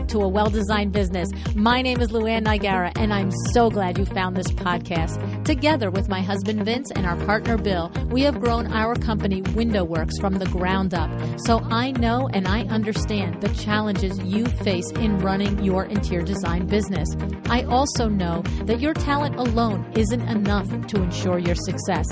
to A Well-Designed Business. My name is LuAnn Nigara, and I'm so glad you found this podcast. Together with my husband Vince and our partner Bill, we have grown our company WindowWorks from the ground up. So I know and I understand the challenges you face in running your interior design business. I also know that your talent alone isn't enough to ensure your success.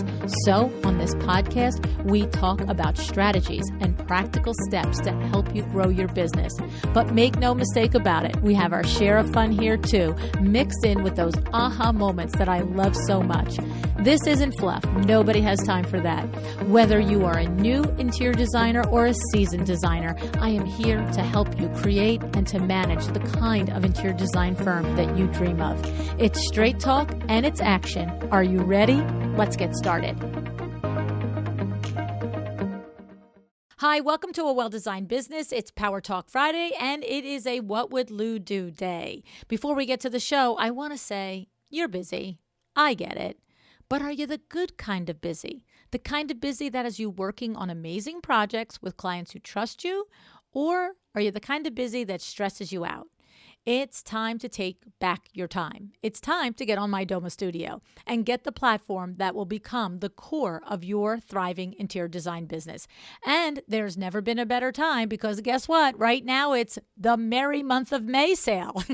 So on this podcast, we talk about strategies and practical steps to help you grow your business. But make no mistake about it, we have our share of fun here too, mixed in with those aha moments that I love so much. This isn't fluff. Nobody has time for that. Whether you are a new interior designer or a seasoned designer, I am here to help you create and to manage the kind of interior design firm that you dream of. It's straight talk and it's action. Are you ready? Let's get started. Hi, welcome to A Well-Designed Business. It's Power Talk Friday, and it is a What Would Lou Do day. Before we get to the show, I want to say, you're busy. I get it. But are you the good kind of busy? The kind of busy that has you working on amazing projects with clients who trust you? Or are you the kind of busy that stresses you out? It's time to take back your time. It's time to get on my Doma Studio and get the platform that will become the core of your thriving interior design business. And there's never been a better time because guess what? Right now it's the merry month of May sale.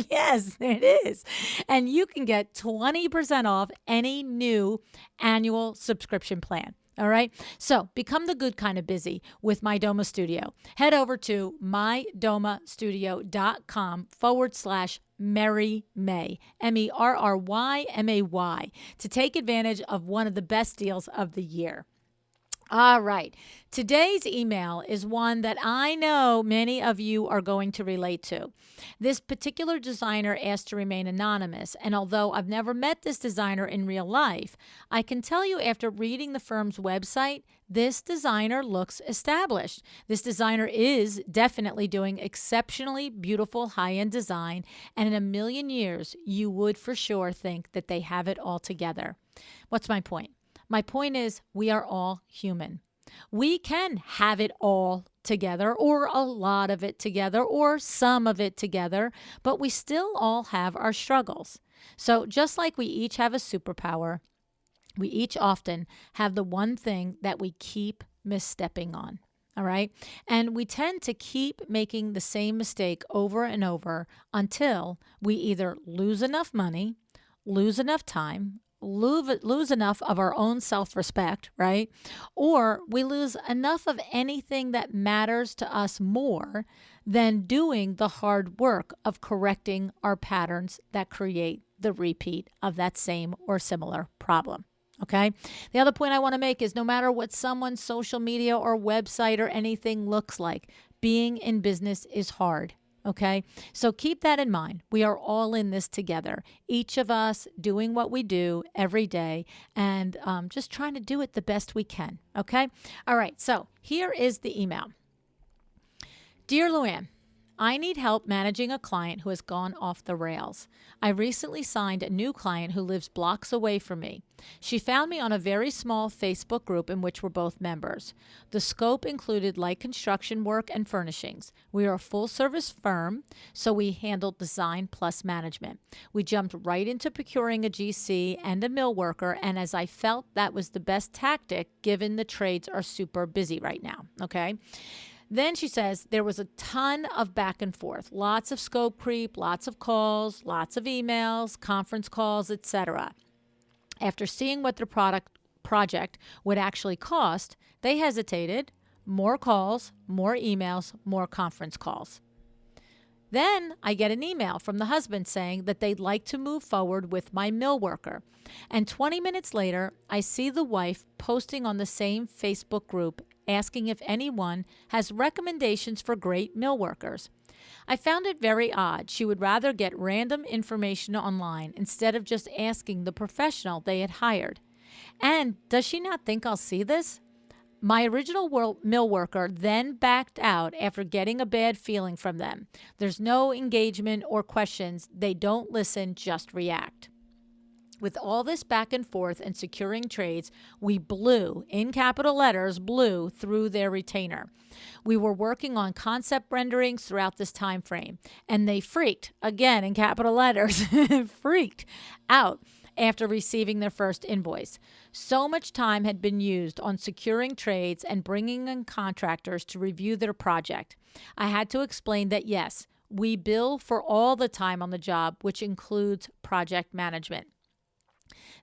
Yes, it is. And you can get 20% off any new annual subscription plan. All right. So become the good kind of busy with My Doma Studio. Head over to mydomastudio.com/Merry May, MERRYMAY, to take advantage of one of the best deals of the year. All right. Today's email is one that I know many of you are going to relate to. This particular designer asked to remain anonymous, and although I've never met this designer in real life, I can tell you after reading the firm's website, this designer looks established. This designer is definitely doing exceptionally beautiful high-end design, and in a million years, you would for sure think that they have it all together. What's my point? My point is we are all human. We can have it all together or a lot of it together or some of it together, but we still all have our struggles. So just like we each have a superpower, we each often have the one thing that we keep misstepping on. All right. And we tend to keep making the same mistake over and over until we either lose enough money, lose enough time, lose enough of our own self-respect, right? Or we lose enough of anything that matters to us more than doing the hard work of correcting our patterns that create the repeat of that same or similar problem. Okay. The other point I want to make is no matter what someone's social media or website or anything looks like, being in business is hard. Okay, so keep that in mind. We are all in this together, each of us doing what we do every day and just trying to do it the best we can. Okay, all right, so here is the email. Dear LuAnn, I need help managing a client who has gone off the rails. I recently signed a new client who lives blocks away from me. She found me on a very small Facebook group in which we're both members. The scope included light construction work and furnishings. We are a full-service firm, so we handled design plus management. We jumped right into procuring a GC and a mill worker, and as I felt that was the best tactic given the trades are super busy right now, okay? Then she says there was a ton of back and forth, lots of scope creep, lots of calls, lots of emails, conference calls, etc. After seeing what their project would actually cost, they hesitated. More calls, more emails, more conference calls. Then I get an email from the husband saying that they'd like to move forward with my mill worker. And 20 minutes later, I see the wife posting on the same Facebook group asking if anyone has recommendations for great mill workers. I found it very odd. She would rather get random information online instead of just asking the professional they had hired. And does she not think I'll see this? My original mill worker then backed out after getting a bad feeling from them. There's no engagement or questions. They don't listen, just react. With all this back and forth and securing trades, we blew, in capital letters, blew through their retainer. We were working on concept renderings throughout this time frame, and they freaked, again in capital letters, freaked out after receiving their first invoice. So much time had been used on securing trades and bringing in contractors to review their project. I had to explain that yes, we bill for all the time on the job, which includes project management.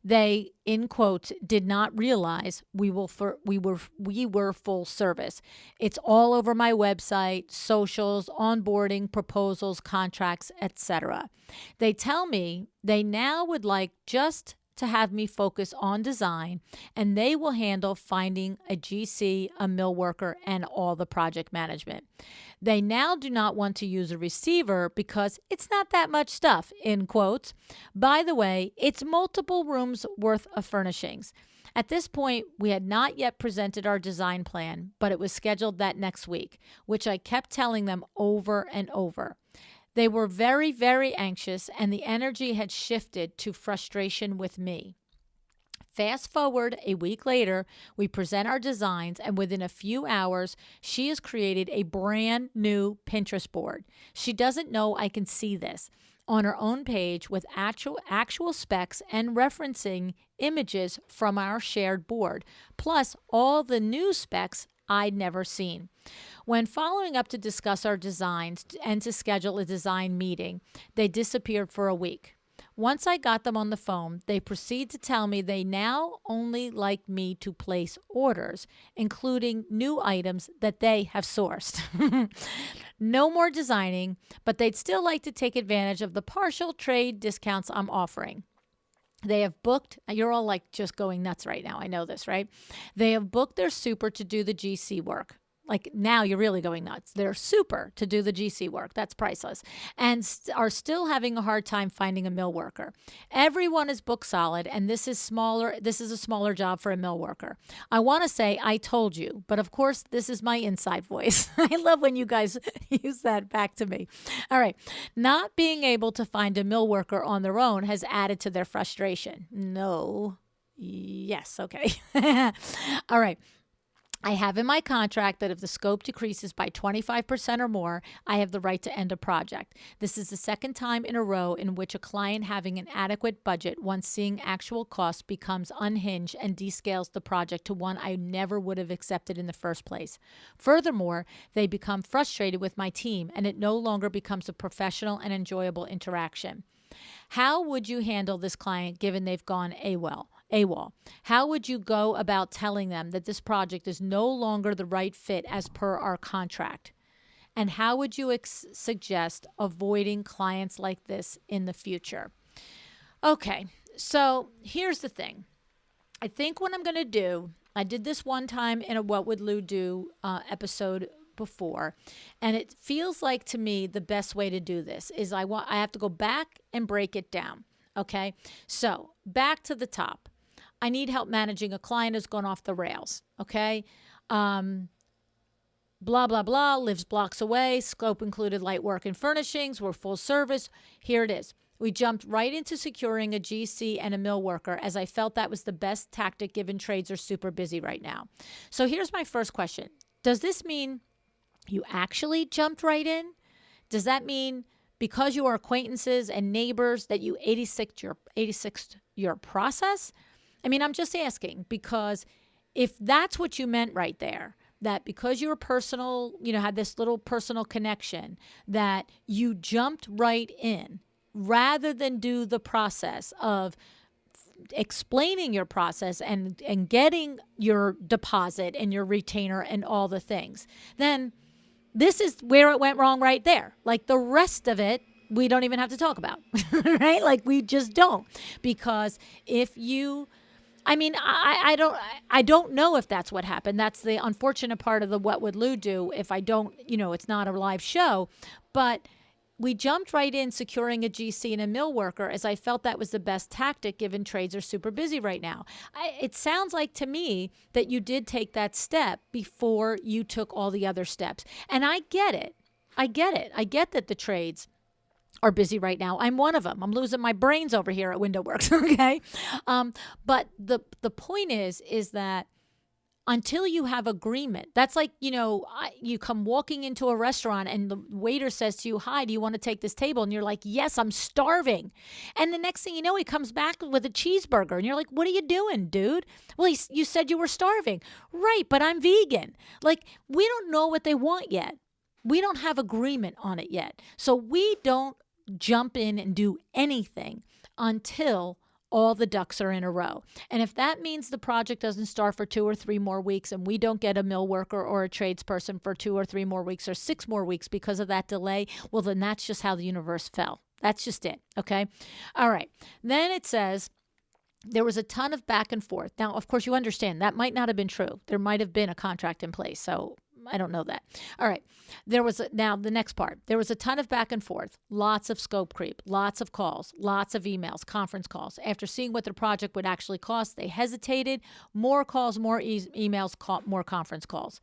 They, in quotes, did not realize we were full service. It's all over my website, socials, onboarding, proposals, contracts, etc. They tell me they now would like just to have me focus on design, and they will handle finding a GC, a mill worker, and all the project management. They now do not want to use a receiver because it's not that much stuff, in quotes. By the way, it's multiple rooms worth of furnishings. At this point, we had not yet presented our design plan, but it was scheduled that next week, which I kept telling them over and over. They were very, very anxious, and the energy had shifted to frustration with me. Fast forward a week later, we present our designs, and within a few hours, she has created a brand new Pinterest board. She doesn't know I can see this on her own page with actual specs and referencing images from our shared board, plus all the new specs I'd never seen. When following up to discuss our designs and to schedule a design meeting, they disappeared for a week. Once I got them on the phone, they proceed to tell me they now only like me to place orders, including new items that they have sourced. No more designing, but they'd still like to take advantage of the partial trade discounts I'm offering. They have booked, you're all like just going nuts right now. I know this, right? They have booked their super to do the GC work. Like now you're really going nuts. They're super to do the GC work. That's priceless. And are still having a hard time finding a mill worker. Everyone is booked solid, and this is smaller. This is a smaller job for a mill worker. I want to say I told you, but of course this is my inside voice. I love when you guys use that back to me. All right. Not being able to find a mill worker on their own has added to their frustration. No. Yes. Okay. All right. I have in my contract that if the scope decreases by 25% or more, I have the right to end a project. This is the second time in a row in which a client having an adequate budget, once seeing actual costs, becomes unhinged and descales the project to one I never would have accepted in the first place. Furthermore, they become frustrated with my team, and it no longer becomes a professional and enjoyable interaction. How would you handle this client given they've gone AWOL? How would you go about telling them that this project is no longer the right fit as per our contract? And how would you suggest avoiding clients like this in the future? Okay, so here's the thing. I think what I'm going to do, I did this one time in a What Would Lou Do episode before, and it feels like to me the best way to do this is I have to go back and break it down. Okay, so back to the top. I need help managing a client who's gone off the rails. Okay, blah blah blah, lives blocks away. Scope included light work and furnishings. We're full service. Here it is. We jumped right into securing a GC and a mill worker, as I felt that was the best tactic given trades are super busy right now. So here's my first question. Does this mean you actually jumped right in? Does that mean because you are acquaintances and neighbors that you 86'd your process? I mean, I'm just asking, because if that's what you meant right there, that because you were personal, had this little personal connection, that you jumped right in rather than do the process of explaining your process and getting your deposit and your retainer and all the things, then this is where it went wrong right there. Like the rest of it, we don't even have to talk about, right? Like we just don't, because if you, I don't know if that's what happened. That's the unfortunate part of the What Would Lou Do if I don't, it's not a live show, but we jumped right in securing a GC and a mill worker, as I felt that was the best tactic given trades are super busy right now. It sounds like to me that you did take that step before you took all the other steps. And I get it. I get that the trades are busy right now. I'm one of them. I'm losing my brains over here at WindowWorks. Okay. But the point is that until you have agreement, that's like, you come walking into a restaurant and the waiter says to you, "Hi, do you want to take this table?" And you're like, "Yes, I'm starving." And the next thing you know, he comes back with a cheeseburger and you're like, "What are you doing, dude?" "Well, you said you were starving." "Right, but I'm vegan." Like, we don't know what they want yet. We don't have agreement on it yet. So we don't jump in and do anything until all the ducks are in a row. And if that means the project doesn't start for 2 or 3 more weeks and we don't get a mill worker or a tradesperson for 2 or 3 more weeks or 6 more weeks because of that delay, well, then that's just how the universe fell. That's just it. Okay. All right. Then it says, there was a ton of back and forth. Now, of course, you understand that might not have been true. There might have been a contract in place. So I don't know that. All right. Now the next part. There was a ton of back and forth, lots of scope creep, lots of calls, lots of emails, conference calls. After seeing what the project would actually cost, they hesitated. More calls, more emails, more conference calls.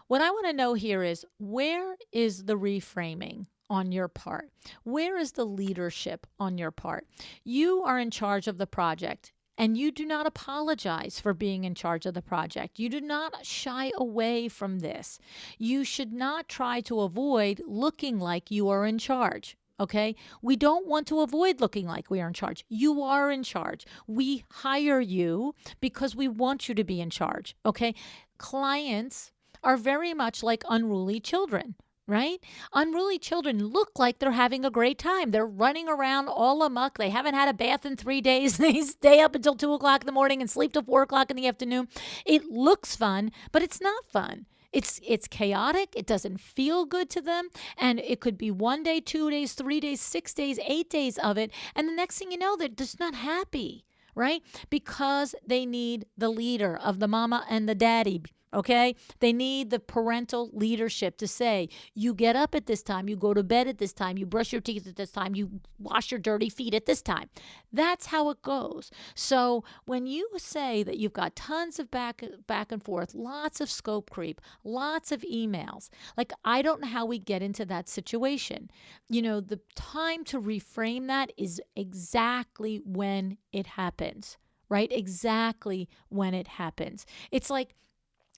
What I want to know here is, where is the reframing on your part? Where is the leadership on your part? You are in charge of the project. And you do not apologize for being in charge of the project. You do not shy away from this. You should not try to avoid looking like you are in charge. Okay? We don't want to avoid looking like we are in charge. You are in charge. We hire you because we want you to be in charge. Okay? Clients are very much like unruly children. Right? Unruly children look like they're having a great time. They're running around all amok. They haven't had a bath in 3 days. They stay up until 2 o'clock in the morning and sleep till 4 o'clock in the afternoon. It looks fun, but it's not fun. It's chaotic. It doesn't feel good to them. And it could be 1 day, 2 days, 3 days, 6 days, 8 days of it. And the next thing you know, they're just not happy, right? Because they need the leader of the mama and the daddy. Okay? They need the parental leadership to say, you get up at this time, you go to bed at this time, you brush your teeth at this time, you wash your dirty feet at this time. That's how it goes. So when you say that you've got tons of back and forth, lots of scope creep, lots of emails, like, I don't know how we get into that situation. The time to reframe that is exactly when it happens, right? Exactly when it happens. It's like,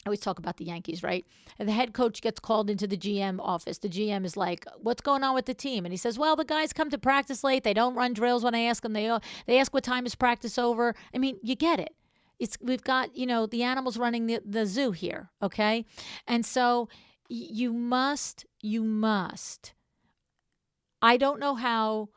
I always talk about the Yankees, right? And the head coach gets called into the GM office. The GM is like, "What's going on with the team?" And he says, "Well, the guys come to practice late. They don't run drills when I ask them. They ask what time is practice over." I mean, you get it. We've got, the animals running the zoo here, okay? And so you must. I don't know how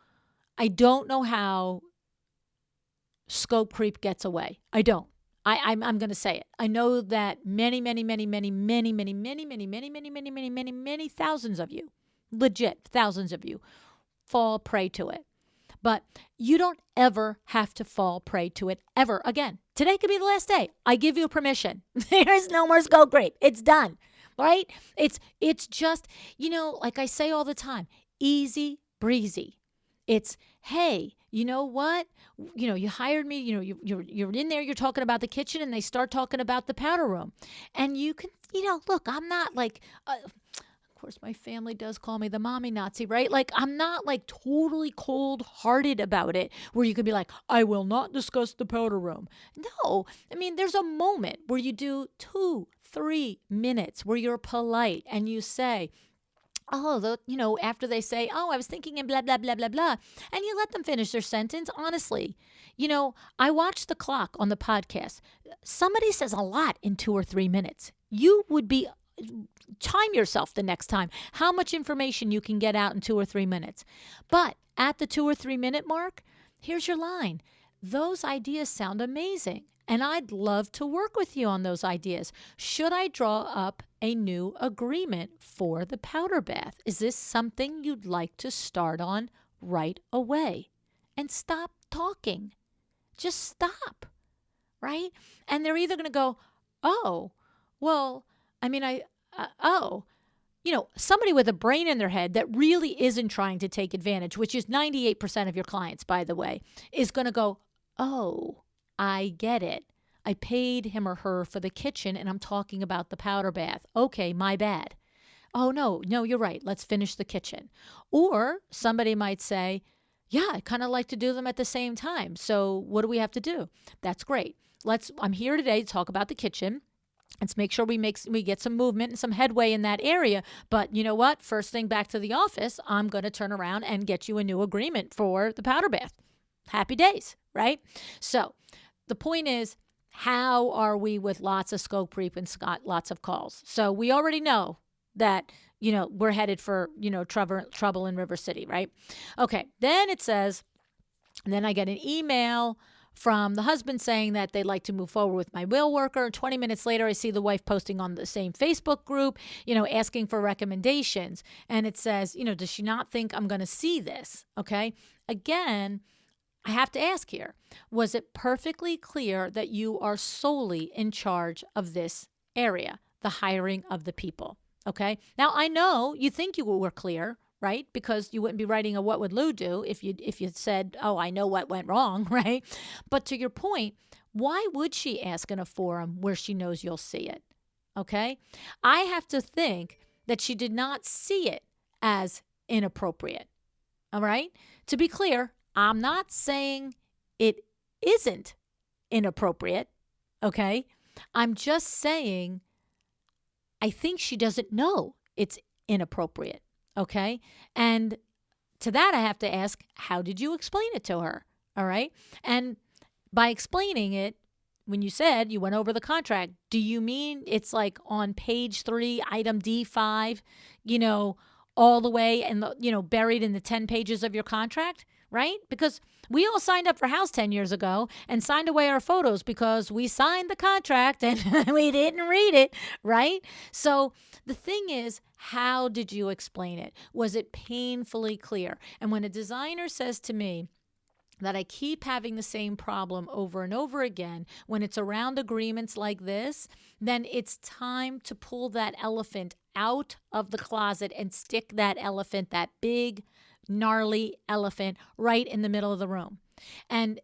scope creep gets away. I don't. I'm going to say it. I know that many, many, many, many, many, many, many, many, many, many, many, many, many, many thousands of you, legit thousands of you, fall prey to it. But you don't ever have to fall prey to it ever again. Today could be the last day. I give you permission. There's no more scope creep. It's done, right? It's just, like I say all the time, easy breezy. It's, hey, you know what? You hired me, you're in there, you're talking about the kitchen, and they start talking about the powder room. And you can, look, I'm not like, of course, my family does call me the mommy Nazi, right? Like, I'm not like totally cold-hearted about it, where you could be like, "I will not discuss the powder room." No, I mean, there's a moment where you do 2-3 minutes where you're polite and you say, after they say, "Oh, I was thinking," and blah, blah, blah, blah, blah, and you let them finish their sentence. Honestly, I watch the clock on the podcast. Somebody says a lot in 2 or 3 minutes. You would be, time yourself the next time, how much information you can get out in 2 or 3 minutes. But at the 2 or 3 minute mark, here's your line. Those ideas sound amazing, and I'd love to work with you on those ideas. Should I draw up a new agreement for the powder bath? Is this something you'd like to start on right away? And stop talking. Just stop, right? And they're either going to go, "Oh, well, I mean, somebody with a brain in their head that really isn't trying to take advantage, which is 98% of your clients, by the way, is going to go, "Oh, I get it. I paid him or her for the kitchen, and I'm talking about the powder bath. Okay, my bad." Oh, no, no, you're right. Let's finish the kitchen. Or somebody might say, yeah, I kind of like to do them at the same time. So what do we have to do? That's great. I'm here today to talk about the kitchen. Let's make sure we get some movement and some headway in that area. But you know what? First thing back to the office, I'm going to turn around and get you a new agreement for the powder bath. Happy days, right? So the point is, how are we with lots of scope creep and lots of calls? So we already know that, we're headed for, trouble in River City, right? Okay. Then it says, and then I get an email from the husband saying that they'd like to move forward with my will worker. 20 minutes later, I see the wife posting on the same Facebook group, asking for recommendations. And it says, does she not think I'm going to see this? Okay. Again, I have to ask here, was it perfectly clear that you are solely in charge of this area, the hiring of the people? Okay. Now, I know you think you were clear, right? Because you wouldn't be writing a what would Lou do if you said, oh, I know what went wrong, right? But to your point, why would she ask in a forum where she knows you'll see it? Okay. I have to think that she did not see it as inappropriate. All right. To be clear, I'm not saying it isn't inappropriate. Okay. I'm just saying I think she doesn't know it's inappropriate. Okay. And to that, I have to ask, how did you explain it to her? All right. And by explaining it, when you said you went over the contract, do you mean it's like on page 3, item D5, all the way and, buried in the 10 pages of your contract? Right? Because we all signed up for house 10 years ago and signed away our photos because we signed the contract and we didn't read it, right? So the thing is, how did you explain it? Was it painfully clear? And when a designer says to me that I keep having the same problem over and over again, when it's around agreements like this, then it's time to pull that elephant out of the closet and stick that elephant, that big, gnarly elephant, right in the middle of the room. And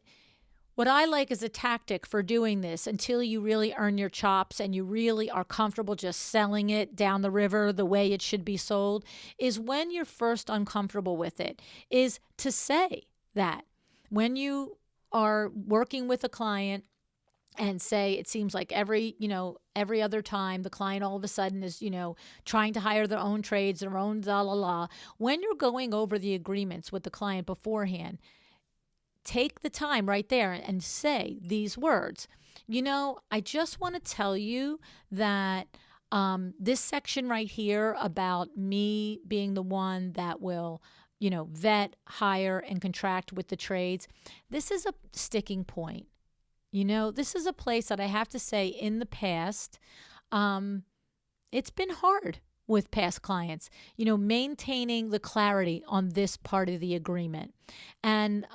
what I like as a tactic for doing this until you really earn your chops and you really are comfortable just selling it down the river the way it should be sold is when you're first uncomfortable with it, is to say that when you are working with a client and say it seems like every other time the client all of a sudden is, trying to hire their own trades, their own la. When you're going over the agreements with the client beforehand, take the time right there and say these words. I just want to tell you that this section right here about me being the one that will, vet, hire, and contract with the trades, this is a sticking point. This is a place that I have to say in the past, it's been hard with past clients, maintaining the clarity on this part of the agreement. And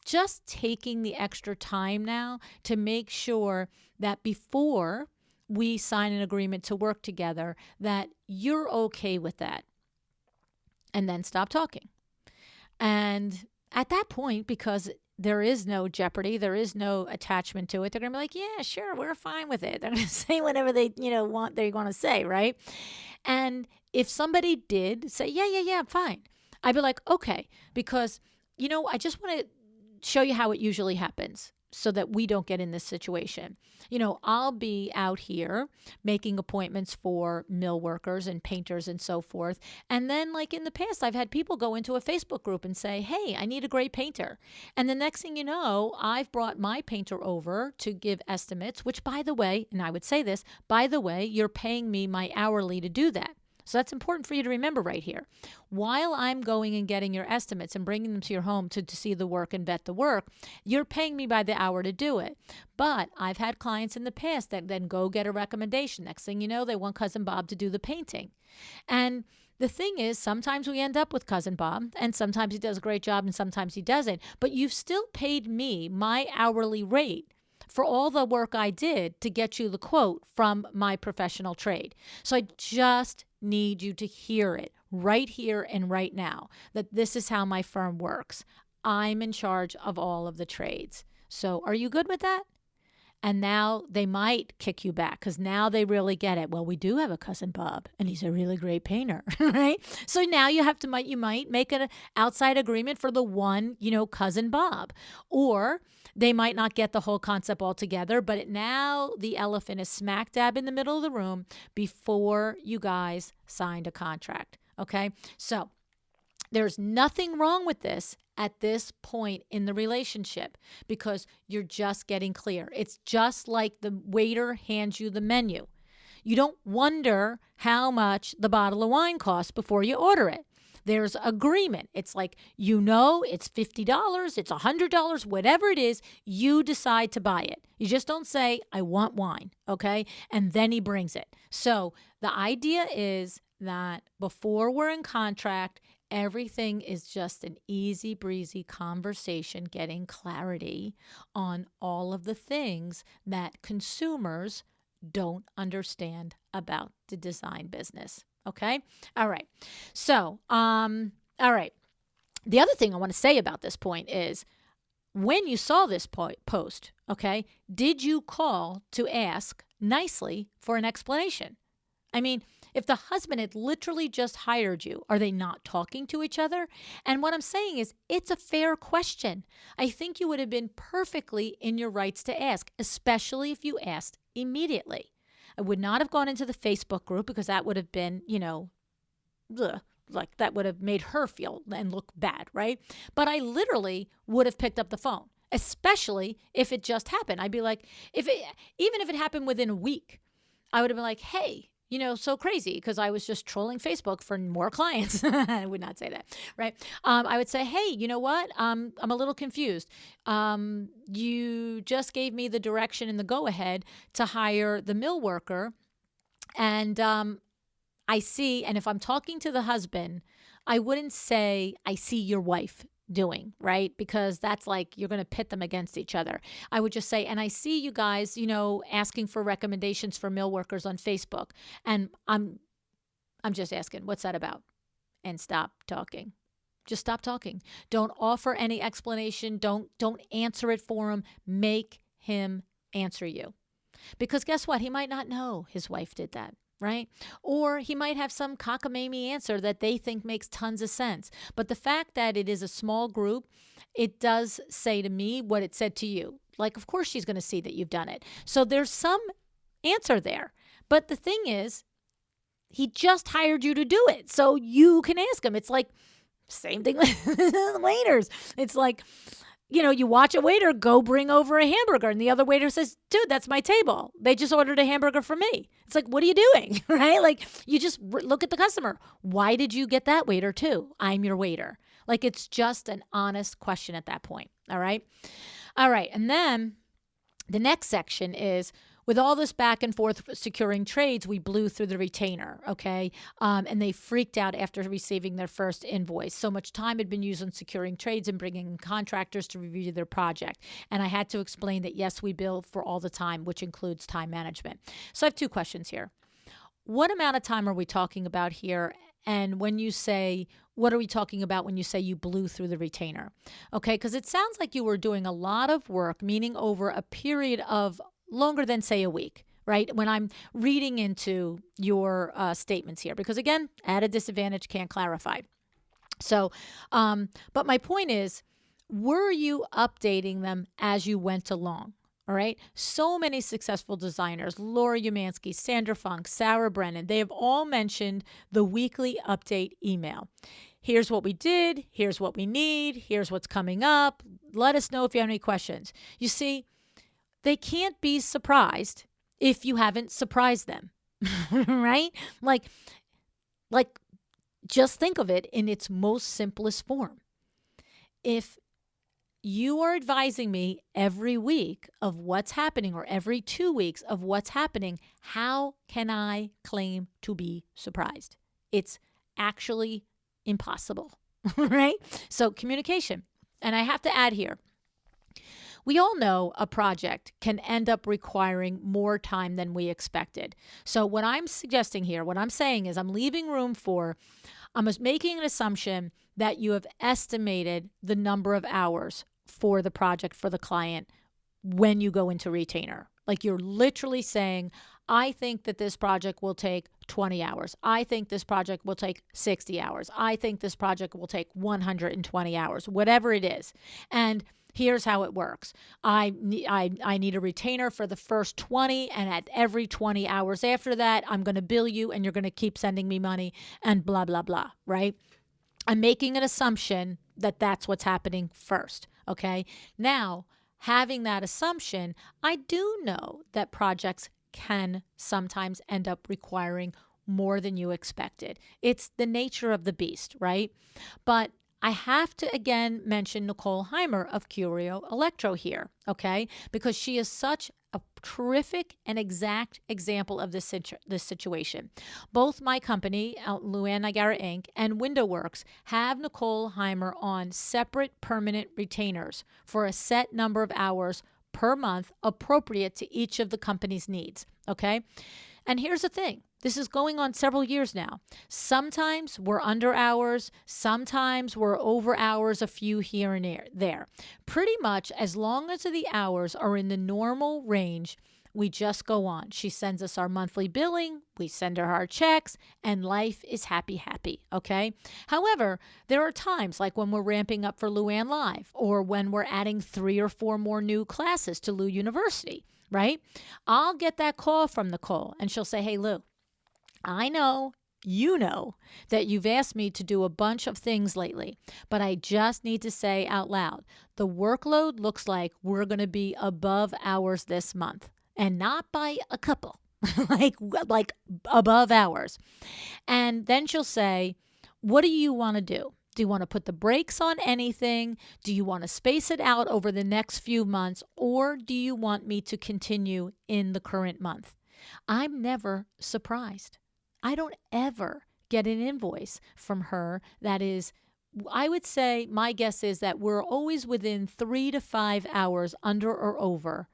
just taking the extra time now to make sure that before we sign an agreement to work together, that you're okay with that. And then stop talking. And at that point, because there is no jeopardy, there is no attachment to it, they're going to be like, yeah, sure, we're fine with it. They're going to say whatever they, want, they're going to say, right? And if somebody did say, yeah, I'm fine, I'd be like, okay, because, I just want to show you how it usually happens so that we don't get in this situation. I'll be out here making appointments for mill workers and painters and so forth. And then, like in the past, I've had people go into a Facebook group and say, hey, I need a great painter. And the next thing you know, I've brought my painter over to give estimates, which, by the way, and I would say this, by the way, you're paying me my hourly to do that. So that's important for you to remember right here. While I'm going and getting your estimates and bringing them to your home to see the work and vet the work, you're paying me by the hour to do it. But I've had clients in the past that then go get a recommendation. Next thing you know, they want Cousin Bob to do the painting. And the thing is, sometimes we end up with Cousin Bob, and sometimes he does a great job and sometimes he doesn't. But you've still paid me my hourly rate for all the work I did to get you the quote from my professional trade. So I just need you to hear it right here and right now, that this is how my firm works. I'm in charge of all of the trades. So are you good with that? And now they might kick you back because now they really get it. Well, we do have a cousin Bob, and he's a really great painter, right? So now you might make an outside agreement for the one, cousin Bob, or they might not get the whole concept altogether. But now the elephant is smack dab in the middle of the room before you guys signed a contract. Okay, so there's nothing wrong with this at this point in the relationship because you're just getting clear. It's just like the waiter hands you the menu. You don't wonder how much the bottle of wine costs before you order it. There's agreement. It's like, it's $50, it's $100, whatever it is, you decide to buy it. You just don't say, I want wine, okay? And then he brings it. So the idea is that before we're in contract, everything is just an easy breezy conversation, getting clarity on all of the things that consumers don't understand about the design business. Okay? All right. So, all right. The other thing I want to say about this point is when you saw this post, okay, did you call to ask nicely for an explanation? I mean, if the husband had literally just hired you, are they not talking to each other? And what I'm saying is, it's a fair question. I think you would have been perfectly in your rights to ask, especially if you asked immediately. I would not have gone into the Facebook group because that would have been, like that would have made her feel and look bad, right? But I literally would have picked up the phone, especially if it just happened. I'd be like, even if it happened within a week, I would have been like, hey, so crazy because I was just trolling Facebook for more clients. I would not say that, right? I would say, hey, you know what? I'm a little confused. You just gave me the direction and the go-ahead to hire the mill worker. And I see, and if I'm talking to the husband, I wouldn't say, I see your wife doing, right? Because that's like you're going to pit them against each other. I would just say, and I see you guys, asking for recommendations for mill workers on Facebook, and I'm just asking, what's that about? And stop talking. Just stop talking. Don't offer any explanation. Don't answer it for him. Make him answer you. Because guess what? He might not know his wife did that. Right? Or he might have some cockamamie answer that they think makes tons of sense. But the fact that it is a small group, it does say to me what it said to you. Like, of course she's going to see that you've done it. So there's some answer there. But the thing is, he just hired you to do it. So you can ask him. It's like, same thing with waiters. It's like, you watch a waiter go bring over a hamburger and the other waiter says, dude, that's my table. They just ordered a hamburger from me. It's like, what are you doing? Right? Like, you just look at the customer. Why did you get that waiter too? I'm your waiter. Like, it's just an honest question at that point. All right. All right. And then the next section is, with all this back and forth securing trades, we blew through the retainer, okay? And they freaked out after receiving their first invoice. So much time had been used on securing trades and bringing in contractors to review their project. And I had to explain that, yes, we bill for all the time, which includes time management. So I have two questions here. What amount of time are we talking about here? And when you say, what are we talking about when you say you blew through the retainer? Okay, because it sounds like you were doing a lot of work, meaning over a period of longer than, say, a week, right? When I'm reading into your statements here, because again, at a disadvantage, can't clarify. So, but my point is, were you updating them as you went along? All right. So many successful designers, Laura Umansky, Sandra Funk, Sarah Brennan, they have all mentioned the weekly update email. Here's what we did. Here's what we need. Here's what's coming up. Let us know if you have any questions. You see, they can't be surprised if you haven't surprised them, right? Like, just think of it in its most simplest form. If you are advising me every week of what's happening or every 2 weeks of what's happening, how can I claim to be surprised? It's actually impossible, right? So communication. And I have to add here, we all know a project can end up requiring more time than we expected. So what I'm suggesting here, what I'm saying is I'm leaving room for, I'm making an assumption that you have estimated the number of hours for the project for the client when you go into retainer. Like you're literally saying, I think that this project will take 20 hours. I think this project will take 60 hours. I think this project will take 120 hours, whatever it is. And here's how it works. I need a retainer for the first 20, and at every 20 hours after that, I'm going to bill you and you're going to keep sending me money and blah, blah, blah, right? I'm making an assumption that that's what's happening first, okay? Now, having that assumption, I do know that projects can sometimes end up requiring more than you expected. It's the nature of the beast, right? But I have to again mention Nicole Heimer of Curio Electro here, okay? Because she is such a terrific and exact example of this situation. Both my company, LuAnn Nigara Inc., and WindowWorks have Nicole Heimer on separate permanent retainers for a set number of hours per month appropriate to each of the company's needs, okay? And here's the thing. This is going on several years now. Sometimes we're under hours. Sometimes we're over hours, a few here and there. Pretty much as long as the hours are in the normal range, we just go on. She sends us our monthly billing. We send her our checks, and life is happy, happy, okay? However, there are times like when we're ramping up for LuAnn Live or when we're adding 3 or 4 more new classes to Lu University, right? I'll get that call from Nicole, and she'll say, hey, Lu, I know you know that you've asked me to do a bunch of things lately, but I just need to say out loud, the workload looks like we're going to be above hours this month, and not by a couple, like above hours. And then she'll say, what do you want to do? Do you want to put the brakes on anything? Do you want to space it out over the next few months? Or do you want me to continue in the current month? I'm never surprised. I don't ever get an invoice from her that is, I would say, my guess is that we're always within 3 to 5 hours under or over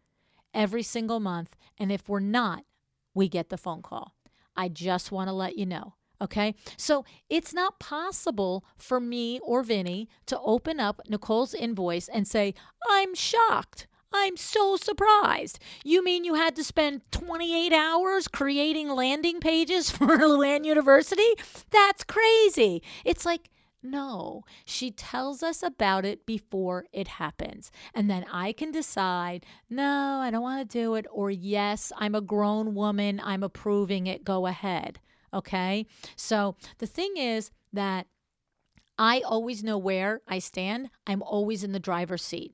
every single month. And if we're not, we get the phone call. I just want to let you know. Okay, so it's not possible for me or Vinny to open up Nicole's invoice and say, I'm shocked. I'm so surprised. You mean you had to spend 28 hours creating landing pages for LuAnn University? That's crazy. It's like, no, she tells us about it before it happens. And then I can decide, no, I don't want to do it. Or yes, I'm a grown woman. I'm approving it. Go ahead. Okay. So the thing is that I always know where I stand. I'm always in the driver's seat.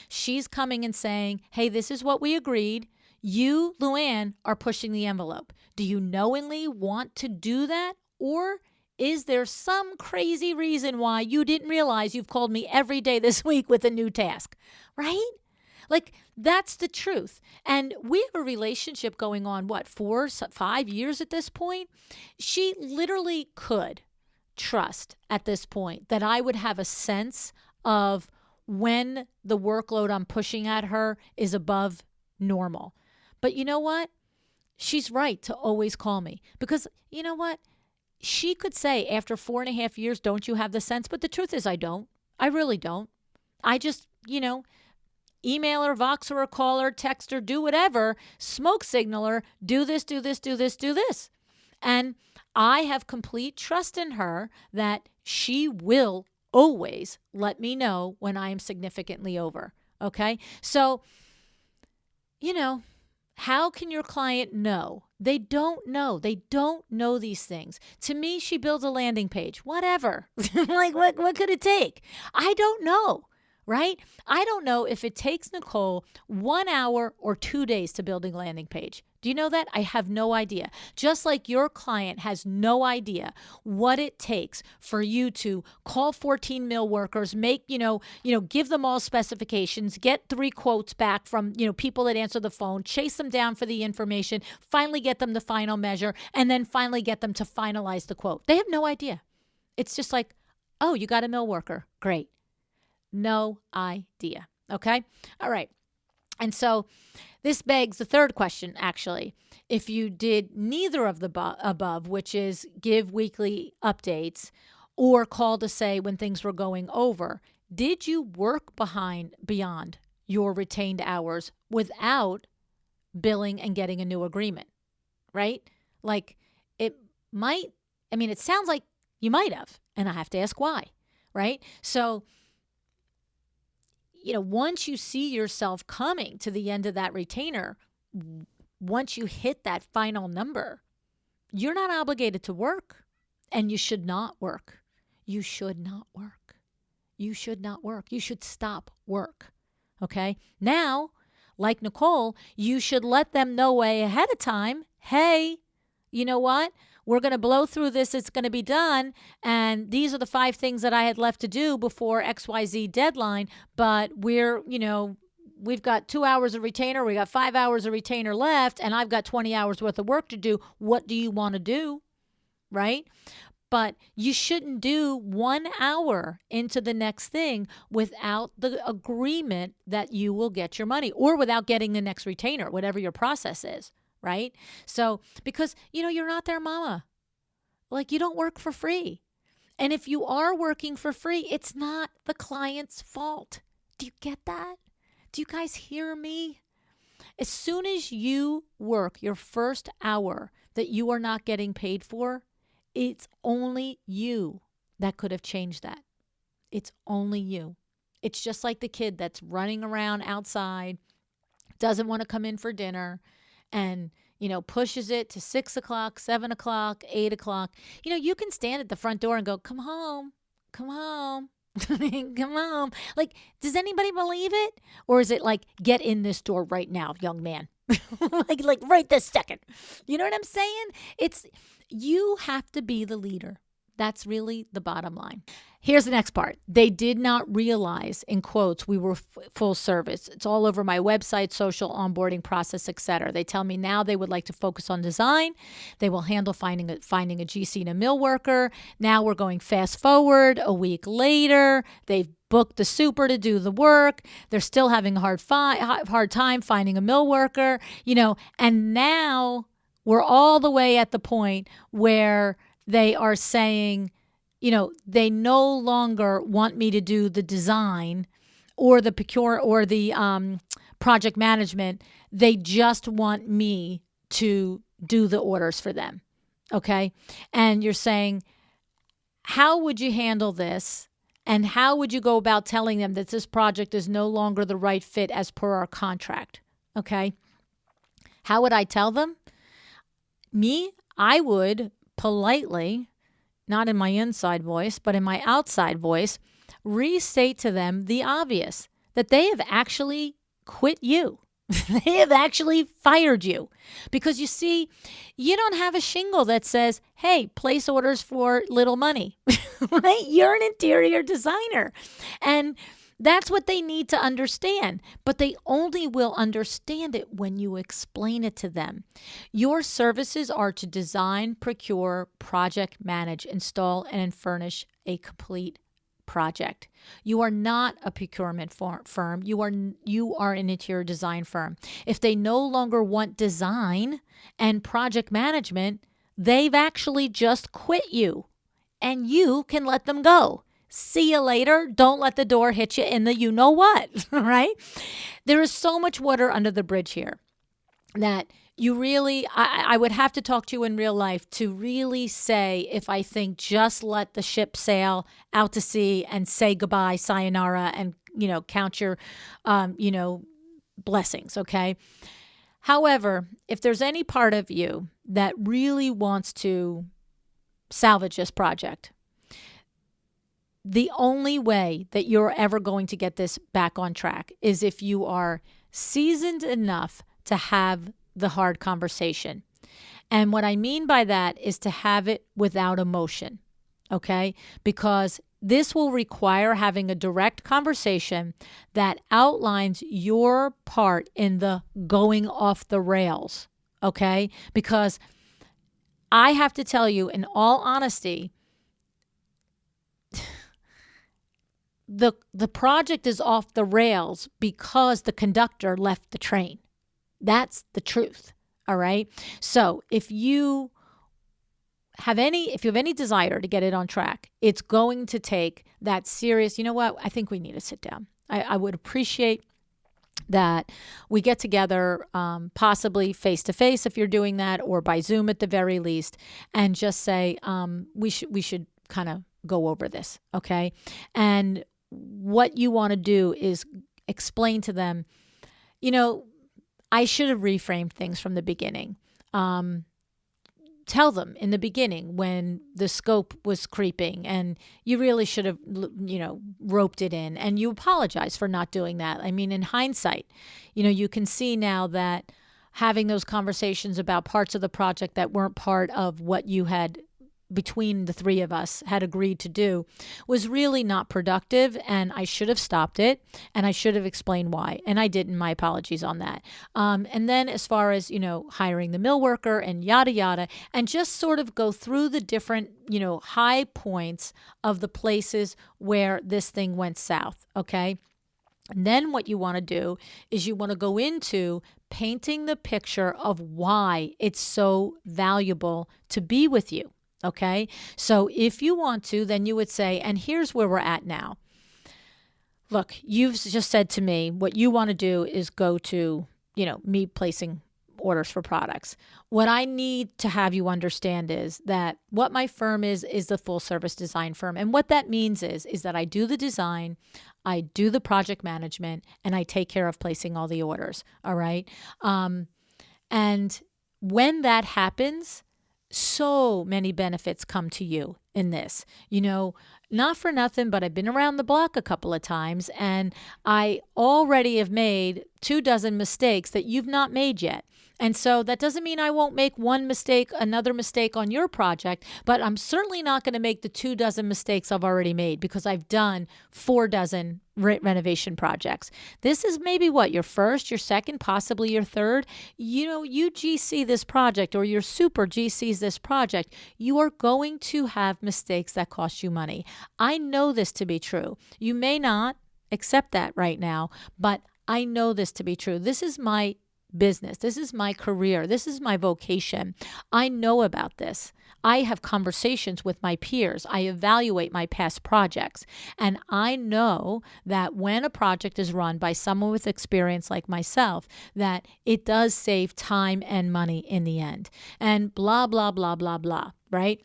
She's coming and saying, hey, this is what we agreed. You, LuAnn, are pushing the envelope. Do you knowingly want to do that? Or is there some crazy reason why you didn't realize you've called me every day this week with a new task? Right? Like, that's the truth. And we have a relationship going on, 4, 5 years at this point? She literally could trust at this point that I would have a sense of when the workload I'm pushing at her is above normal. But you know what? She's right to always call me because you know what? She could say after 4.5 years, don't you have the sense? But the truth is I don't. I really don't. I just, email her, vox her, call her, text her, do whatever, smoke signal her, do this, do this, do this, do this. And I have complete trust in her that she will always let me know when I am significantly over. Okay. So, how can your client know? They don't know. They don't know these things. To me, she builds a landing page, whatever. Like, what could it take? I don't know. Right? I don't know if it takes Nicole 1 hour or 2 days to build a landing page. Do you know that? I have no idea. Just like your client has no idea what it takes for you to call 14 mill workers, give them all specifications, get 3 quotes back from, people that answer the phone, chase them down for the information, finally get them the final measure, and then finally get them to finalize the quote. They have no idea. It's just like, oh, you got a mill worker. Great. No idea. Okay. All right. And so this begs the third question, actually. If you did neither of the above, which is give weekly updates or call to say when things were going over, did you work beyond your retained hours without billing and getting a new agreement, right? Like it might, I mean, it sounds like you might have, and I have to ask why, right? So, once you see yourself coming to the end of that retainer, once you hit that final number, you're not obligated to work, and you should not work. You should not work. You should not work. You should stop work. Okay? Now, like Nicole, you should let them know way ahead of time, hey, you know what? We're going to blow through this. It's going to be done. And these are the 5 things that I had left to do before XYZ deadline. But we've got 2 hours of retainer. We got 5 hours of retainer left. And I've got 20 hours worth of work to do. What do you want to do? Right? But you shouldn't do 1 hour into the next thing without the agreement that you will get your money, or without getting the next retainer, whatever your process is, right? So, because, you're not their mama. Like, you don't work for free. And if you are working for free, it's not the client's fault. Do you get that? Do you guys hear me? As soon as you work your first hour that you are not getting paid for, it's only you that could have changed that. It's only you. It's just like the kid that's running around outside, doesn't want to come in for dinner, and, pushes it to 6 o'clock, 7 o'clock, 8 o'clock. You can stand at the front door and go, come home, come home. Come home. Like, does anybody believe it? Or is it like, get in this door right now, young man? like right this second. You know what I'm saying? You have to be the leader. That's really the bottom line. Here's the next part. They did not realize, in quotes, we were full service. It's all over my website, social, onboarding process, etc. They tell me now they would like to focus on design. They will handle finding a GC and a mill worker. Now we're going fast forward. A week later, they've booked the super to do the work. They're still having a hard time finding a mill worker, and now we're all the way at the point where they are saying, they no longer want me to do the design or the procure or the project management. They just want me to do the orders for them. Okay. And you're saying, how would you handle this? And how would you go about telling them that this project is no longer the right fit as per our contract? Okay. How would I tell them? I would politely, not in my inside voice, but in my outside voice, restate to them the obvious, that they have actually quit you. They have actually fired you. Because you see, you don't have a shingle that says, hey, place orders for little money. Right? You're an interior designer. And that's what they need to understand, but they only will understand it when you explain it to them. Your services are to design, procure, project manage, install, and furnish a complete project. You are not a procurement firm. You are an interior design firm. If they no longer want design and project management, they've actually just quit you, and you can let them go. See you later. Don't let the door hit you in the you know what, right? There is so much water under the bridge here that you really, I would have to talk to you in real life to really say if I think just let the ship sail out to sea and say goodbye, sayonara, and, count your, blessings, okay? However, if there's any part of you that really wants to salvage this project, the only way that you're ever going to get this back on track is if you are seasoned enough to have the hard conversation. And what I mean by that is to have it without emotion, okay? Because this will require having a direct conversation that outlines your part in the going off the rails, okay? Because I have to tell you, in all honesty, the project is off the rails because the conductor left the train. That's the truth. All right. So if you have any desire to get it on track, it's going to take that serious, you know what? I think we need to sit down. I would appreciate that we get together, possibly face to face if you're doing that, or by Zoom at the very least, and just say, we should kind of go over this, okay? And what you want to do is explain to them, I should have reframed things from the beginning. Tell them in the beginning when the scope was creeping and you really should have, roped it in, and you apologize for not doing that. I mean, in hindsight, you can see now that having those conversations about parts of the project that weren't part of what you had, between the three of us, had agreed to do was really not productive, and I should have stopped it, and I should have explained why, and I didn't. My apologies on that. And then as far as, hiring the mill worker and yada yada, and just sort of go through the different, high points of the places where this thing went south, okay? And then what you want to do is you want to go into painting the picture of why it's so valuable to be with you. Okay, so if you want to, then you would say, and here's where we're at now. Look, you've just said to me what you want to do is go to, me placing orders for products. What I need to have you understand is that what my firm is the full service design firm. And what that means is that I do the design, I do the project management, and I take care of placing all the orders. All right. And when that happens, so many benefits come to you in this. Not for nothing, but I've been around the block a couple of times, and I already have made 24 mistakes that you've not made yet. And so that doesn't mean I won't make another mistake on your project, but I'm certainly not going to make the 24 mistakes I've already made, because I've done 24 renovation projects. This is maybe your first, your second, possibly your third. You GC this project, or your super GCs this project, you are going to have mistakes that cost you money. I know this to be true. You may not accept that right now, but I know this to be true. This is my business. This is my career. This is my vocation. I know about this. I have conversations with my peers. I evaluate my past projects. And I know that when a project is run by someone with experience like myself, that it does save time and money in the end. And blah, blah, blah, blah, blah, right?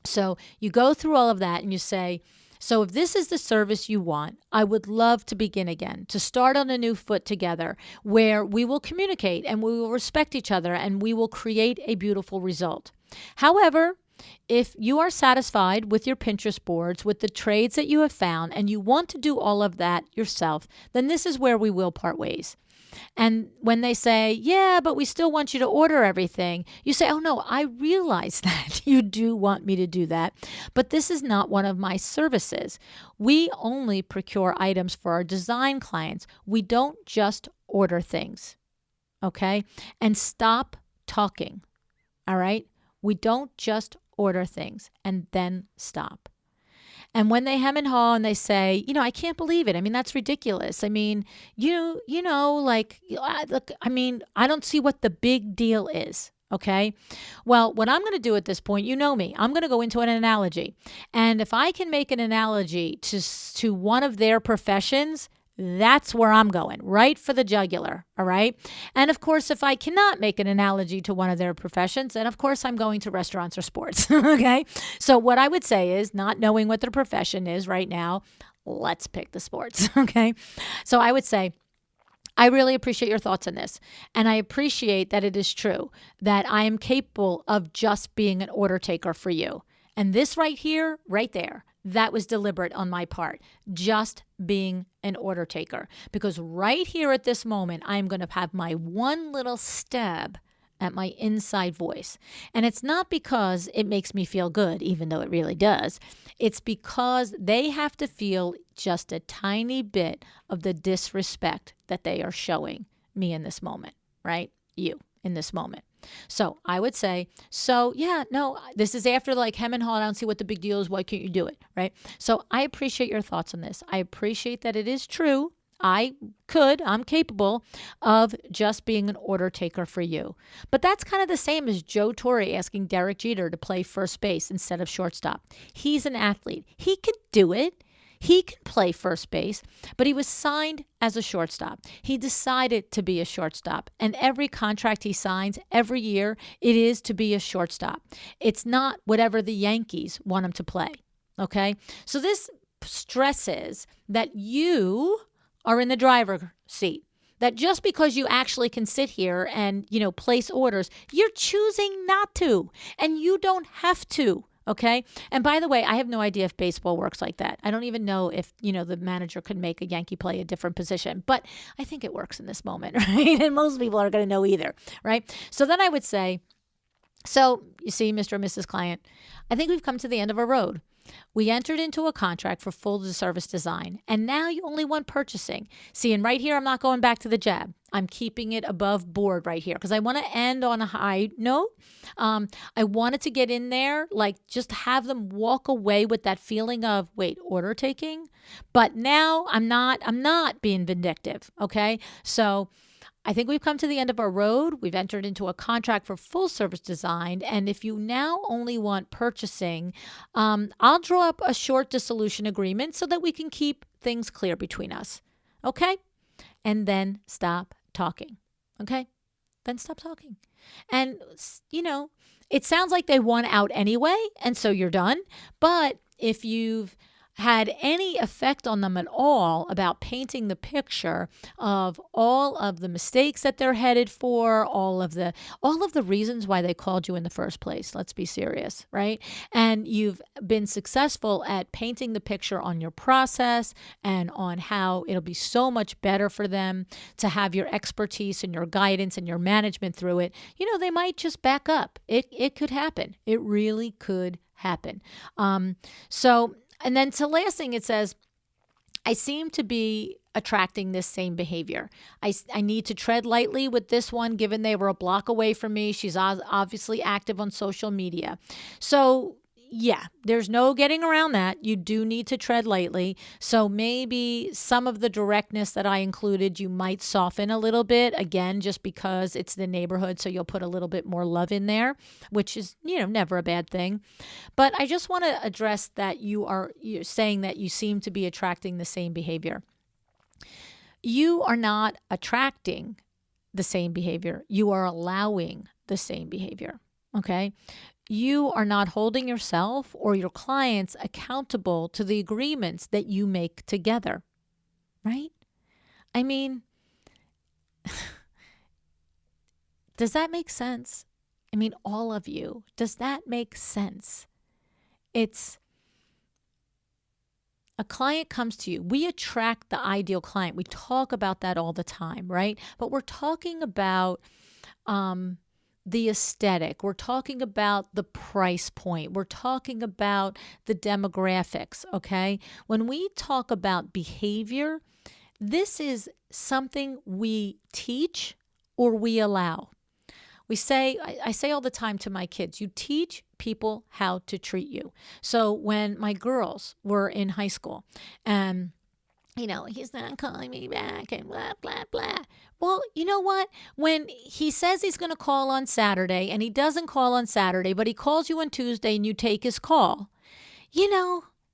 So you go through all of that and you say, so if this is the service you want, I would love to begin again, to start on a new foot together where we will communicate and we will respect each other and we will create a beautiful result. However, if you are satisfied with your Pinterest boards, with the trades that you have found, and you want to do all of that yourself, then this is where we will part ways. And when they say, yeah, but we still want you to order everything, you say, oh no, I realize that you do want me to do that, but this is not one of my services. We only procure items for our design clients. We don't just order things, okay? And stop talking, all right? We don't just order things and then stop. And when they hem and haw and they say, I can't believe it. I mean, that's ridiculous. I mean, look, I mean, I don't see what the big deal is. Okay. Well, what I'm going to do at this point, me, I'm going to go into an analogy. And if I can make an analogy to one of their professions, that's where I'm going, right for the jugular, all right? And of course, if I cannot make an analogy to one of their professions, then of course I'm going to restaurants or sports, okay? So what I would say is, not knowing what their profession is right now, let's pick the sports, okay? So I would say, I really appreciate your thoughts on this. And I appreciate that it is true that I am capable of just being an order taker for you. And this right here, right there, that was deliberate on my part, just being an order taker. Because right here at this moment, I'm going to have my one little stab at my inside voice. And it's not because it makes me feel good, even though it really does. It's because they have to feel just a tiny bit of the disrespect that they are showing me in this moment, right? You in this moment. So I would say, this is after hem and haw. I don't see what the big deal is. Why can't you do it? Right? So I appreciate your thoughts on this. I appreciate that it is true. I'm capable of just being an order taker for you. But that's kind of the same as Joe Torre asking Derek Jeter to play first base instead of shortstop. He's an athlete. He could do it. He can play first base, but he was signed as a shortstop. He decided to be a shortstop. And every contract he signs every year, it is to be a shortstop. It's not whatever the Yankees want him to play. Okay? So this stresses that you are in the driver's seat. That just because you actually can sit here and, place orders, you're choosing not to, and you don't have to. Okay. And by the way, I have no idea if baseball works like that. I don't even know if, the manager could make a Yankee play a different position, but I think it works in this moment, right? And most people aren't going to know either, right? So then I would say, so you see, Mr. and Mrs. Client, I think we've come to the end of a road. We entered into a contract for full service design, and now you only want purchasing. See, and right here, I'm not going back to the jab. I'm keeping it above board right here because I want to end on a high note. I wanted to get in there, just have them walk away with that feeling of, wait, order taking? But now I'm not being vindictive, okay? So I think we've come to the end of our road. We've entered into a contract for full service design. And if you now only want purchasing, I'll draw up a short dissolution agreement so that we can keep things clear between us. Okay? And then stop talking. Okay? Then stop talking. And, it sounds like they won out anyway. And so you're done. But if you've had any effect on them at all about painting the picture of all of the mistakes that they're headed for, all of the reasons why they called you in the first place. Let's be serious, right? And you've been successful at painting the picture on your process and on how it'll be so much better for them to have your expertise and your guidance and your management through it. They might just back up. It could happen. It really could happen. And then to last thing, it says, I seem to be attracting this same behavior. I need to tread lightly with this one, given they were a block away from me. She's obviously active on social media. So yeah, there's no getting around that. You do need to tread lightly. So maybe some of the directness that I included, you might soften a little bit, again, just because it's the neighborhood. So you'll put a little bit more love in there, which is, never a bad thing. But I just want to address that you're saying that you seem to be attracting the same behavior. You are not attracting the same behavior. You are allowing the same behavior. Okay? You are not holding yourself or your clients accountable to the agreements that you make together, right? I mean, does that make sense? I mean, all of you, does that make sense? It's a client comes to you. We attract the ideal client. We talk about that all the time, right? But we're talking about the aesthetic. We're talking about the price point. We're talking about the demographics, okay? When we talk about behavior, this is something we teach or we allow. I say all the time to my kids, you teach people how to treat you. So when my girls were in high school and he's not calling me back and blah, blah, blah. Well, you know what? When he says he's going to call on Saturday and he doesn't call on Saturday, but he calls you on Tuesday and you take his call,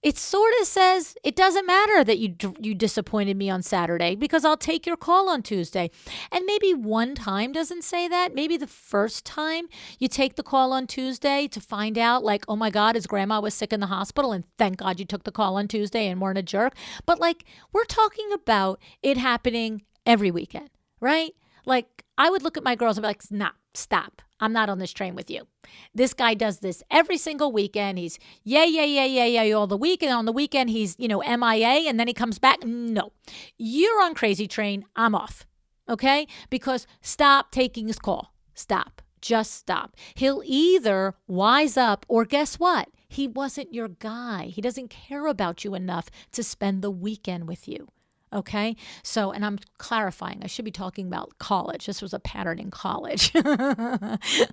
it sort of says it doesn't matter that you disappointed me on Saturday because I'll take your call on Tuesday. And maybe one time doesn't say that. Maybe the first time you take the call on Tuesday to find out oh my God, his grandma was sick in the hospital and thank God you took the call on Tuesday and weren't a jerk. But we're talking about it happening every weekend, right? I would look at my girls and be like, nah, stop. I'm not on this train with you. This guy does this every single weekend. He's yeah, all the week. And on the weekend, he's, MIA. And then he comes back. No, you're on crazy train. I'm off. Okay? Because stop taking his call. Stop. Just stop. He'll either wise up or guess what? He wasn't your guy. He doesn't care about you enough to spend the weekend with you. Okay. So, and I'm clarifying, I should be talking about college. This was a pattern in college.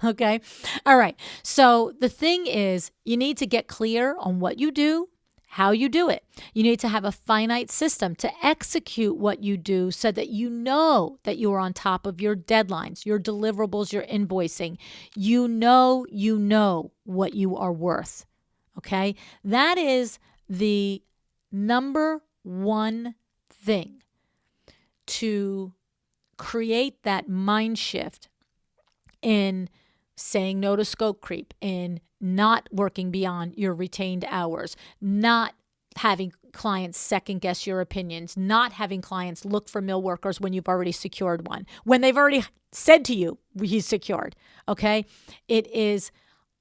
Okay. All right. So the thing is, you need to get clear on what you do, how you do it. You need to have a finite system to execute what you do so that you know that you are on top of your deadlines, your deliverables, your invoicing. You know what you are worth. Okay. That is number one thing to create that mind shift in saying no to scope creep, in not working beyond your retained hours, not having clients second guess your opinions, not having clients look for mill workers when you've already secured one, when they've already said to you he's secured. Okay. It is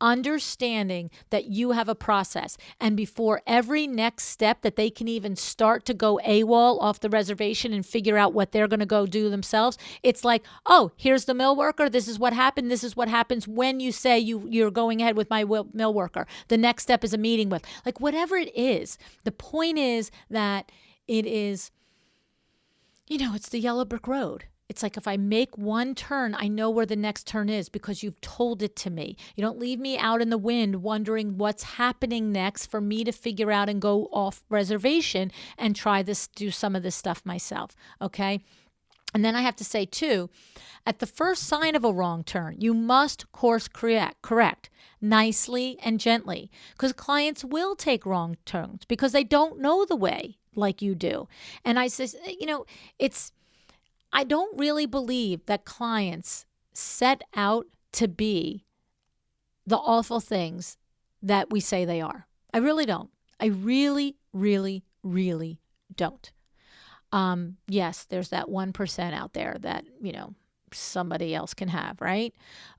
understanding that you have a process, and before every next step that they can even start to go AWOL off the reservation and figure out what they're going to go do themselves, it's like, oh, here's the mill worker. This is what happened. This is what happens when you say you're going ahead with my mill worker. The next step is a meeting with, like, whatever it is. The point is that it is, it's the yellow brick road. It's like if I make one turn, I know where the next turn is because you've told it to me. You don't leave me out in the wind wondering what's happening next for me to figure out and go off reservation and do some of this stuff myself. Okay. And then I have to say too, at the first sign of a wrong turn, you must course correct nicely and gently, because clients will take wrong turns because they don't know the way like you do. And I says, I don't really believe that clients set out to be the awful things that we say they are. I really don't. I really, really, really don't. Yes, there's that 1% out there that, somebody else can have, right?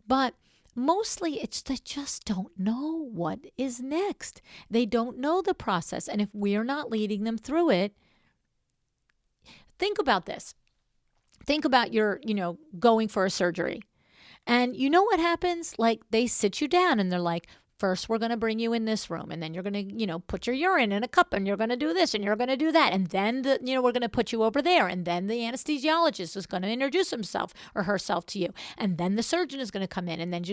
But mostly it's they just don't know what is next. They don't know the process. And if we're not leading them through it, think about this. Think about your, going for a surgery. And you know what happens? Like, they sit you down and they're like, first, we're going to bring you in this room, and then you're going to, put your urine in a cup, and you're going to do this, and you're going to do that. And then, we're going to put you over there. And then the anesthesiologist is going to introduce himself or herself to you. And then the surgeon is going to come in, and then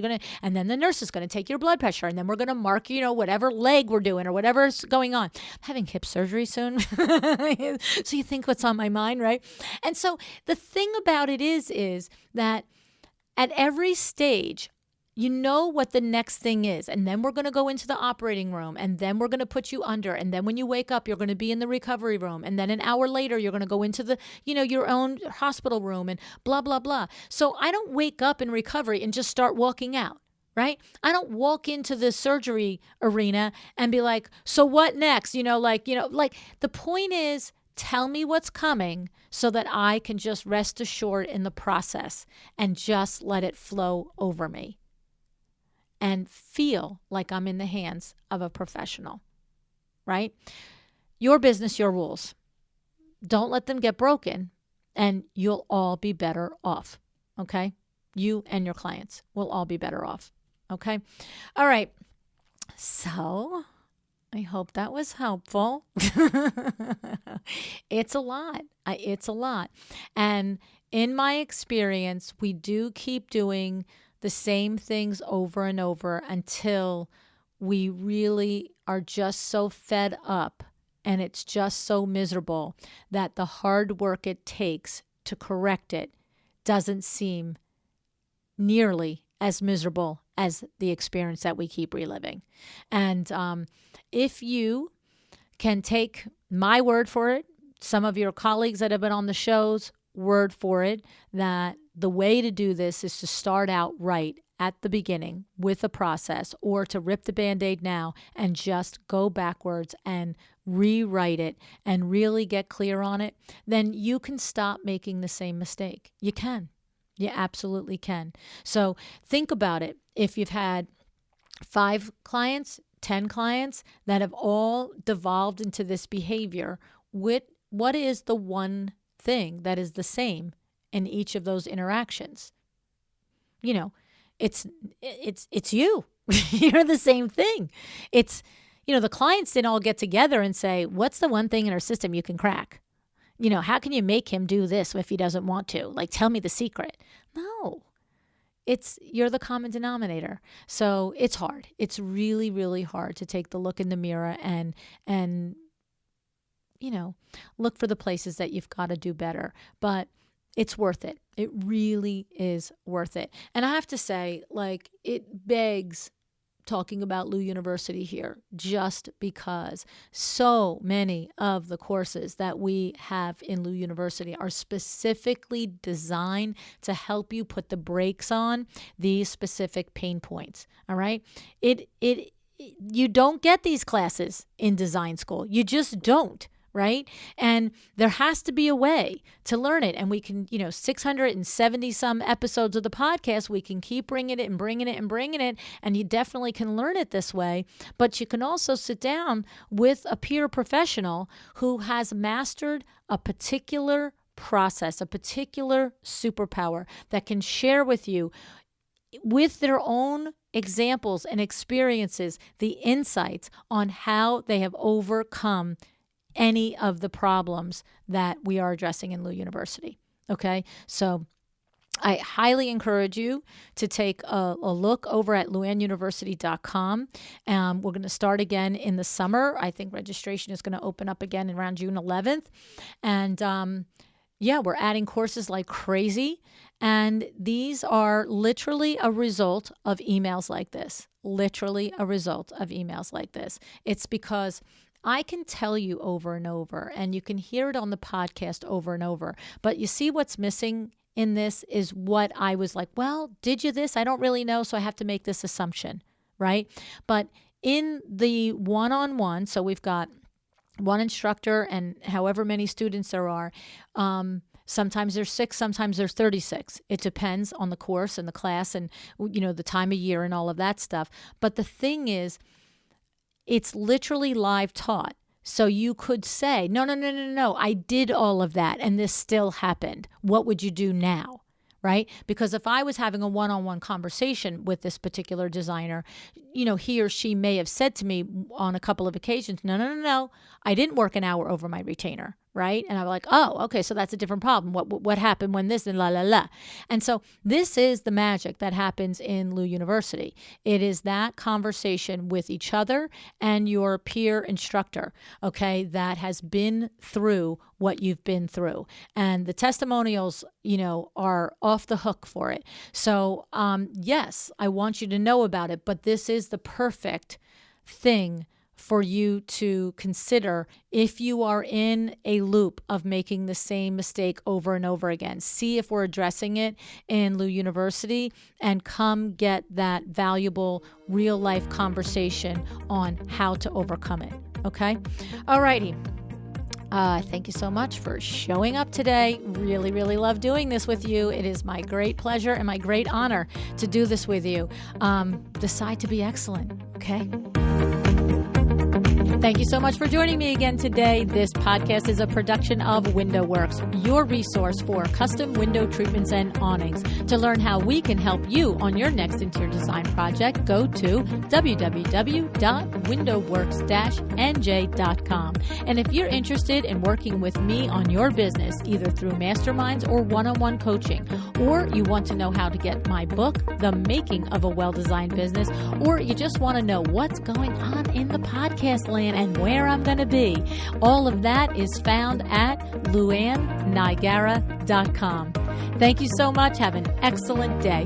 and then the nurse is going to take your blood pressure. And then we're going to mark, whatever leg we're doing or whatever's going on. I'm having hip surgery soon. So you think what's on my mind, right? And so the thing about it is that at every stage, you know what the next thing is. And then we're going to go into the operating room, and then we're going to put you under. And then when you wake up, you're going to be in the recovery room. And then an hour later, you're going to go into the, your own hospital room and blah, blah, blah. So I don't wake up in recovery and just start walking out, right? I don't walk into the surgery arena and be like, so what next? The point is, tell me what's coming so that I can just rest assured in the process and just let it flow over me and feel like I'm in the hands of a professional, right? Your business, your rules. Don't let them get broken, and you'll all be better off, okay? You and your clients will all be better off, okay? All right. So I hope that was helpful. It's a lot. It's a lot. And in my experience, we do keep doing the same things over and over until we really are just so fed up and it's just so miserable that the hard work it takes to correct it doesn't seem nearly as miserable as the experience that we keep reliving. And if you can take my word for it, some of your colleagues that have been on the show's word for it, that the way to do this is to start out right at the beginning with a process, or to rip the Band-Aid now and just go backwards and rewrite it and really get clear on it, then you can stop making the same mistake. You can. You absolutely can. So think about it. If you've had 5 clients, 10 clients that have all devolved into this behavior, what is the one thing that is the same in each of those interactions? It's you. You're the same thing. It's, the clients didn't all get together and say, what's the one thing in our system you can crack? How can you make him do this if he doesn't want to? Like, tell me the secret. No, you're the common denominator. So it's hard. It's really, really hard to take the look in the mirror and look for the places that you've got to do better. But it's worth it. It really is worth it. And I have to say, it begs talking about Lu University here just because so many of the courses that we have in Lu University are specifically designed to help you put the brakes on these specific pain points. All right. You don't get these classes in design school. You just don't. Right? And there has to be a way to learn it. And we can, 670 some episodes of the podcast, we can keep bringing it and bringing it and bringing it. And you definitely can learn it this way. But you can also sit down with a peer professional who has mastered a particular process, a particular superpower that can share with you with their own examples and experiences, the insights on how they have overcome any of the problems that we are addressing in Lu University. Okay, so I highly encourage you to take a look over at LuAnnUniversity.com. We're going to start again in the summer. I think registration is going to open up again around June 11th. And we're adding courses like crazy. And these are literally a result of emails like this. Literally a result of emails like this. It's because I can tell you over and over, and you can hear it on the podcast over and over, but you see what's missing in this is what I was like, well, did you this? I don't really know, so I have to make this assumption, right? But in the one-on-one, so we've got one instructor and however many students there are, sometimes there's 6, sometimes there's 36. It depends on the course and the class and, the time of year and all of that stuff. But the thing is, it's literally live taught. So you could say, no, I did all of that and this still happened. What would you do now? Right? Because if I was having a one-on-one conversation with this particular designer, he or she may have said to me on a couple of occasions, no, I didn't work an hour over my retainer. Right? And I'm like, oh, okay, so that's a different problem. What happened when this and la, la, la. And so this is the magic that happens in Lu University. It is that conversation with each other and your peer instructor, okay, that has been through what you've been through. And the testimonials, are off the hook for it. So, yes, I want you to know about it, but this is the perfect thing for you to consider if you are in a loop of making the same mistake over and over again. See if we're addressing it in Lu University and come get that valuable real life conversation on how to overcome it. Okay? All righty. Thank you so much for showing up today. Really, really love doing this with you. It is my great pleasure and my great honor to do this with you. Decide to be excellent. Okay? Thank you so much for joining me again today. This podcast is a production of WindowWorks, your resource for custom window treatments and awnings. To learn how we can help you on your next interior design project, go to www.windowworks-nj.com. And if you're interested in working with me on your business, either through masterminds or one-on-one coaching, or you want to know how to get my book, The Making of a Well-Designed Business, or you just want to know what's going on in the podcast land and where I'm going to be, all of that is found at LuAnnNigara.com. Thank you so much. Have an excellent day.